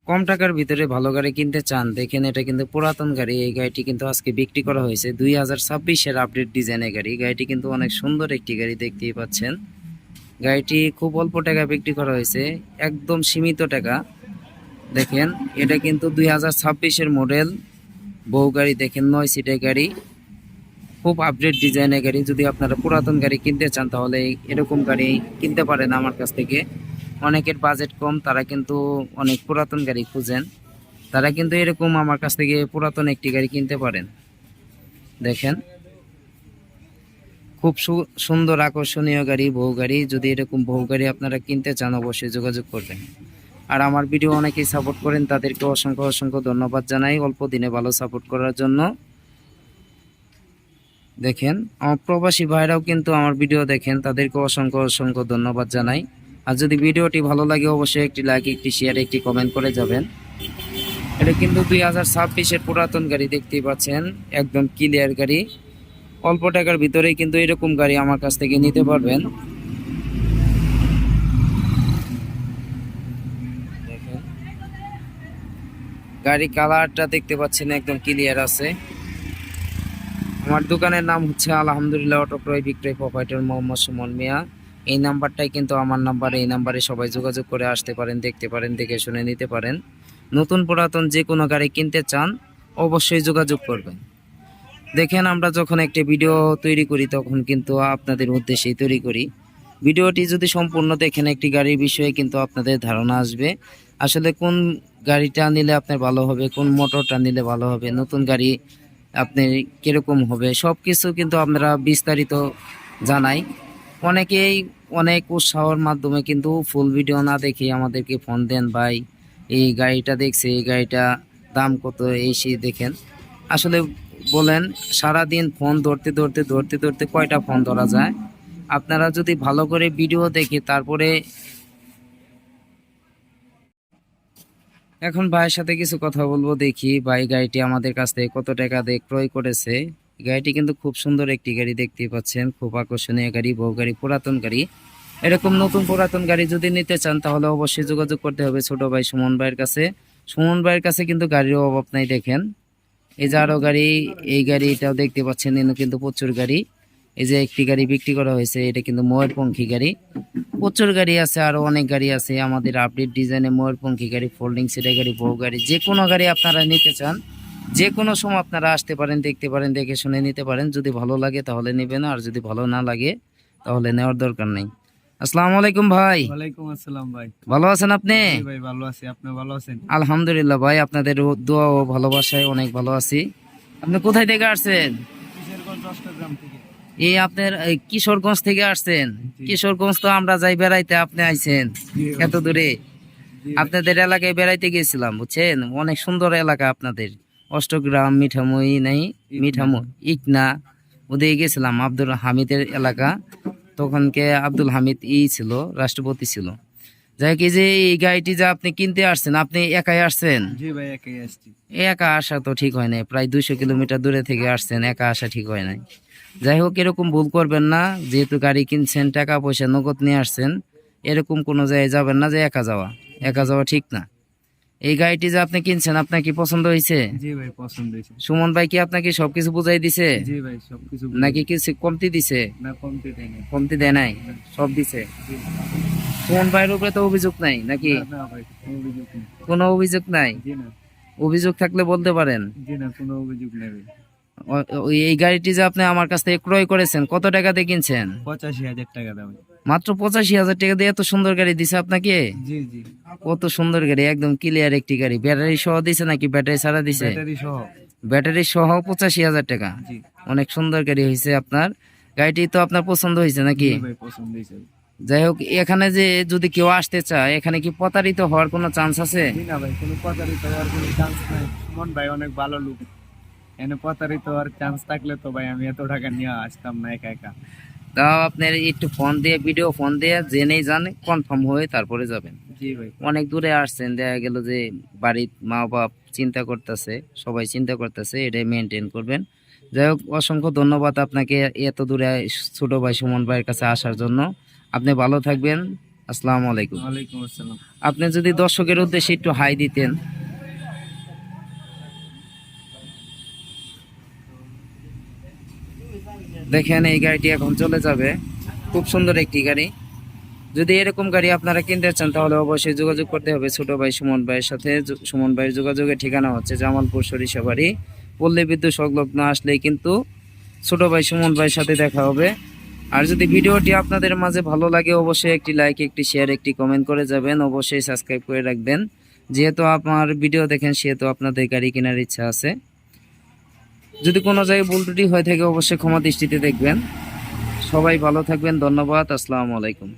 কম টাকার ভিতরে ভালো গাড়ি কিনতে চান, দেখেন এটা কিন্তু পুরাতন গাড়ি। এই গাড়িটি কিন্তু আজকে বিক্রি করা হয়েছে 2026-এর আপডেট ডিজাইনের গাড়ি। গাড়িটি কিন্তু অনেক সুন্দর একটি গাড়ি, দেখতেই পাচ্ছেন। গাড়িটি খুব অল্প টাকা বিক্রি করা হয়েছে, একদম সীমিত টাকা। দেখেন এটা কিন্তু 2026-এর মডেল বউ গাড়ি। দেখেন 9 সিটের গাড়ি, খুব আপডেট ডিজাইনের গাড়ি। যদি আপনারা পুরাতন গাড়ি কিনতে চান তাহলে এরকম গাড়ি কিনতে পারেন আমার কাছ থেকে। অনেকের বাজেট কম, তারা কিন্তু অনেক পুরাতন গাড়ি খুঁজেন, তারা কিন্তু এরকম আমার কাছ থেকে পুরাতন একটি গাড়ি কিনতে পারেন। দেখেন খুব সুন্দর আকর্ষণীয় গাড়ি, বউ গাড়ি। যদি এরকম বউ গাড়ি আপনারা কিনতে চান অবশ্যই যোগাযোগ করবেন। আর আমার ভিডিও অনেকেই সাপোর্ট করেন, তাদেরকে অসংখ্য অসংখ্য ধন্যবাদ জানাই অল্প দিনে ভালো সাপোর্ট করার জন্য। দেখেন আমার প্রবাসী ভাইরাও কিন্তু আমার ভিডিও দেখেন, তাদেরকে অসংখ্য অসংখ্য ধন্যবাদ জানাই। আর যদি ভিডিওটি ভালো লাগে অবশ্যই একটি লাইক, একটি শেয়ার, একটি কমেন্ট করে যাবেন। এটা কিন্তু 2026-এর পুরাতন গাড়ি, দেখতেই পাচ্ছেন, একদম ক্লিয়ার গাড়ি। অল্প টাকার ভিতরেই কিন্তু এরকম গাড়ি আমার কাছ থেকে নিতে পারবেন। দেখেন গাড়ি কালারটা দেখতে পাচ্ছেন একদম ক্লিয়ার আছে। আমার দোকানের নাম হচ্ছে আলহামদুলিল্লাহ অটো ক্রয় বিক্রয় প্রোপাইটার মোহাম্মদ সুমন মিয়া। এই নাম্বারটাই কিন্তু আমার নাম্বার। এই নাম্বারে সবাই যোগাযোগ করে আসতে পারেন, দেখতে পারেন, দেখে শুনে নিতে পারেন। নতুন পুরাতন যে কোনো গাড়ি কিনতে চান অবশ্যই যোগাযোগ করবেন। দেখেন আমরা যখন একটি ভিডিও তৈরি করি তখন কিন্তু আপনাদের উদ্দেশ্যেই তৈরি করি। ভিডিওটি যদি সম্পূর্ণ দেখেন একটি গাড়ির বিষয়ে কিন্তু আপনাদের ধারণা আসবে আসলে কোন গাড়িটা নিলে আপনার ভালো হবে, কোন মোটরটা নিলে ভালো হবে, নতুন গাড়ি আপনি কিরকম হবে, সব কিছু কিন্তু আমরা বিস্তারিত জানাই। অনেকেই অনেক উৎসাহের মাধ্যমে কিন্তু ফুল ভিডিও না দেখে আমাদেরকে ফোন দেন, ভাই এই গাড়িটা দেখছে, এই গাড়িটা দাম কত, এই সেই। দেখেন আসলে বলেন সারাদিন ফোন ধরতে ধরতে ধরতে ধরতে কয়টা ফোন ধরা যায়? আপনারা যদি ভালো করে ভিডিও দেখে তারপরে। এখন ভাইয়ের সাথে কিছু কথা বলবো, দেখি ভাই গাড়িটি আমাদের কাছ থেকে কত টাকা দিয়ে ক্রয় করেছে। গাড়িটি কিন্তু খুব সুন্দর একটি গাড়ি, দেখতেই পাচ্ছেন, খুব আকর্ষণীয় গাড়ি, বউ গাড়ি, পুরাতন গাড়ি। এরকম নতুন পুরাতন গাড়ি যদি নিতে চান তাহলে অবশ্যই যোগাযোগ করতে হবে ছোট ভাই সুমন ভাইয়ের কাছে। সুমন ভাইয়ের কাছে কিন্তু গাড়ির অভাব নাই। দেখেন এই যে আরো গাড়ি, এই গাড়িটাও দেখতে পাচ্ছেন, এনে কিন্তু প্রচুর গাড়ি। এই যে একটি গাড়ি বিক্রি করা হয়েছে, এটা কিন্তু ময়ূরপঙ্খী গাড়ি। প্রচুর গাড়ি আছে, আরো অনেক গাড়ি আছে আমাদের আপডেট ডিজাইনে। ময়ূরপঙ্খী গাড়ি, ফোল্ডিং সিটের গাড়ি, বউ গাড়ি, যে কোনো গাড়ি আপনারা নিতে চান যে কোনো সময় আপনারা আসতে পারেন, দেখতে পারেন, দেখে শুনে নিতে পারেন। যদি ভালো লাগে তাহলে নেবেন, আর যদি ভালো না লাগে তাহলে নেওয়ার দরকার নেই। আসসালামু আলাইকুম ভাই। ওয়ালাইকুম আসসালাম ভাই। ভালো আছেন আপনি? জি ভাই ভালো আছি, আপনি ভালো আছেন? আলহামদুলিল্লাহ ভাই, আপনাদের দোয়া ও ভালোবাসায় অনেক ভালো আছি। আপনি কোথায় থেকে আসছেন? কিশোরগঞ্জ চট্টগ্রাম থেকে। এই আপনার এই কিশোরগঞ্জ থেকে আসছেন? জি। কিশোরগঞ্জ তো আমরা যাই বেড়াইতে, আপনি আইছেন জি ভাই। এত দূরে? জি ভাই। আপনাদের এলাকায় বেড়াইতে গেছিলাম, বুঝছেন, অনেক সুন্দর এলাকা আপনাদের। অষ্টগ্রাম, মিঠামই নাই, মিঠামই, ইকনা, ওদিকে গেছিলাম। আব্দুল হামিদের এলাকা, তখনকে আব্দুল হামিদ ছিল, রাষ্ট্রপতি ছিল। যাই হোক, এই যে এই গাড়িটি যে আপনি কিনতে আসছেন, আপনি একাই আসছেন? জি ভাই একাই আসছি। একা আসা তো ঠিক হয় নাই, প্রায় 200 কিলোমিটার দূরে থেকে আসছেন, একা আসা ঠিক হয় নাই। যাই হোক, এরকম ভুল করবেন না। যেহেতু গাড়ি কিনছেন, টাকা পয়সা নগদ নিয়ে আসছেন, এরকম কোনো জায়গায় যাবেন না যে একা যাওয়া। একা যাওয়া ঠিক না। এই গাড়িটি যে আপনি কিনছেন, আপনার কি পছন্দ হয়েছে? জি ভাই পছন্দ হয়েছে। সুমন ভাই কি আপনাকে সবকিছু বুঝাই দিছে জি ভাই সবকিছু নাকি কিছু কমতি দিছে? না কমতে দেয় না। কমতি দেয় নাই, সব দিছে। জি। সুমন ভাইয়ের উপরে তো অভিযোগ নাই নাকি? না না ভাই কোনো অভিযোগ নেই। কোনো অভিযোগ নাই? জি না। অভিযোগ থাকলে বলতে পারেন। জি না কোনো অভিযোগ নেই ভাই। এই গাড়িটি যে আপনি আমার কাছ থেকে ক্রয় করেছেন কত টাকা দিয়ে কিনছেন? 85,000 টাকা দাম। মাত্র 85,000 টাকা দিয়ে এত সুন্দর গাড়ি দিছে আপনাকে? জি জি। কত সুন্দর গাড়ি, একদম ক্লিয়ার একটি গাড়ি। ব্যাটারি সহ দিছে নাকি ব্যাটারি ছাড়া দিছে? ব্যাটারি সহ। ব্যাটারি সহ 85,000 টাকা। জি। অনেক সুন্দর গাড়ি হয়েছে আপনার। গাড়িটি তো আপনার পছন্দ হয়েছে নাকি? জি ভাই পছন্দ হয়েছে। যাই হোক, এখানে যে যদি কেউ আসতে চায়, এখানে কি প্রতারিত হওয়ার কোনো চান্স আছে? জি না ভাই কোনো প্রতারিত হওয়ার কোনো চান্স নাই। সুমন ভাই অনেক ভালো লোক। এনে প্রতারিত হওয়ার চান্স থাকলে তো ভাই আমি এত টাকা নিয়ে আসতাম না একা একা। তাও আপনার একটু ফোন দিয়ে, ভিডিও ফোন দিয়ে জেনেই জানে, কনফার্ম হয়ে তারপরে যাবেন। জি ভাই। অনেক দূরে আসছেন, দেখা গেল যে বাড়ির মা বাপ চিন্তা করতেছে, সবাই চিন্তা করতেছে, এটাই মেনটেন করবেন। যাই হোক, অসংখ্য ধন্যবাদ আপনাকে এত দূরে ছোট ভাই সুমন ভাইয়ের কাছে আসার জন্য। আপনি ভালো থাকবেন, আসসালামু আলাইকুম। ওয়ালাইকুম আসসালাম। আপনি যদি দর্শকের উদ্দেশ্যে একটু হাই দিতেন। দেখেন এই গাড়িটি এখন চলে যাবে, খুব সুন্দর একটি গাড়ি। যদি এরকম গাড়ি আপনারা কিনতে চান তাহলে অবশ্যই যোগাযোগ করতে হবে ছোট ভাই সুমন ভাইয়ের সাথে। সুমন ভাইয়ের যোগাযোগের ঠিকানা হচ্ছে জামালপুর সরিষাবাড়ি, পল্লী বিদ্যুৎ সংলগ্ন আসলেই কিন্তু ছোট ভাই সুমন ভাইয়ের সাথে দেখা হবে। আর যদি ভিডিওটি আপনাদের মাঝে ভালো লাগে অবশ্যই একটি লাইক, একটি শেয়ার, একটি কমেন্ট করে যাবেন। অবশ্যই সাবস্ক্রাইব করে রাখবেন। যেহেতু আমার ভিডিও দেখেন সেহেতু আপনাদের গাড়ি কেনার ইচ্ছা আছে। যদি কোনো জায়গায় ভুল ত্রুটি হয়ে থাকে অবশ্যই ক্ষমা দৃষ্টিতে দেখবেন। সবাই ভালো থাকবেন, ধন্যবাদ, আসসালামু আলাইকুম।